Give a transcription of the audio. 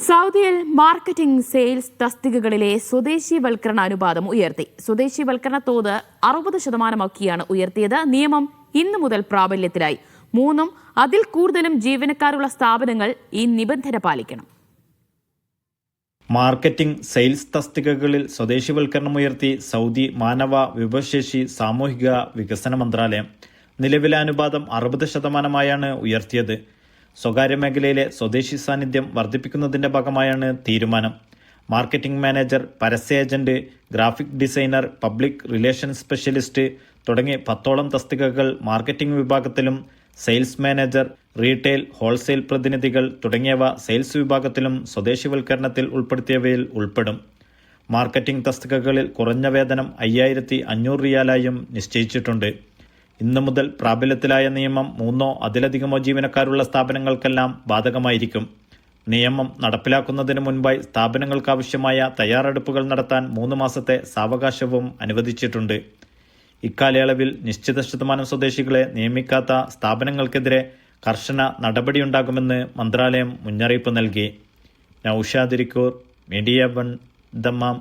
സൗദിയിൽ marketing sales തസ്തികകളിലെ സ്വദേശീവൽക്കരണ അനുപാതം ഉയർത്തി. സ്വദേശീവൽക്കരണ തോത് 60% ഉയർത്തിയത്. നിയമം ഇന്നു മുതൽ പ്രാബല്യത്തിലായി. 3 അതിൽ കൂടുതലും ജീവനക്കാരുള്ള സ്ഥാപനങ്ങൾ ഈ നിബന്ധന പാലിക്കണം. മാർക്കറ്റിംഗ് സെയിൽസ് തസ്തികകളിൽ സ്വദേശിവൽക്കരണം ഉയർത്തി സൗദി മാനവ വിഭവശേഷി സാമൂഹിക വികസന മന്ത്രാലയം. നിലവിലെ അനുപാതം 60%-ആയാണ് ഉയർത്തിയത്. സ്വകാര്യ മേഖലയിലെ സ്വദേശി സാന്നിധ്യം വർദ്ധിപ്പിക്കുന്നതിന്റെ ഭാഗമായാണ് തീരുമാനം. മാർക്കറ്റിംഗ് മാനേജർ, പരസ്യ agent, graphic designer, public relations specialist തുടങ്ങി 10ഓളം തസ്തികകൾ മാർക്കറ്റിംഗ് വിഭാഗത്തിലും, സെയിൽസ് മാനേജർ, റീറ്റെയിൽ, ഹോൾസെയിൽ പ്രതിനിധികൾ തുടങ്ങിയവ സെയിൽസ് വിഭാഗത്തിലും സ്വദേശിവൽക്കരണത്തിൽ ഉൾപ്പെടുത്തിയവയിൽ ഉൾപ്പെടും. മാർക്കറ്റിംഗ് തസ്തികകളിൽ കുറഞ്ഞ വേതനം 5500 റിയാലായും നിശ്ചയിച്ചിട്ടുണ്ട്. ഇന്നു മുതൽ പ്രാബല്യത്തിലായ നിയമം 3 അതിലധികമോ ജീവനക്കാരുള്ള സ്ഥാപനങ്ങൾക്കെല്ലാം ബാധകമായിരിക്കും. നിയമം നടപ്പിലാക്കുന്നതിന് മുൻപായി സ്ഥാപനങ്ങൾക്കാവശ്യമായ തയ്യാറെടുപ്പുകൾ നടത്താൻ 3 മാസത്തെ സാവകാശവും അനുവദിച്ചിട്ടുണ്ട്. ഇക്കാലയളവിൽ നിശ്ചിത ശതമാനം സ്വദേശികളെ നിയമിക്കാത്ത സ്ഥാപനങ്ങൾക്കെതിരെ കർശന നടപടിയുണ്ടാകുമെന്ന് മന്ത്രാലയം മുന്നറിയിപ്പ് നൽകി. Naushad Irikkur, media 1, Dammam.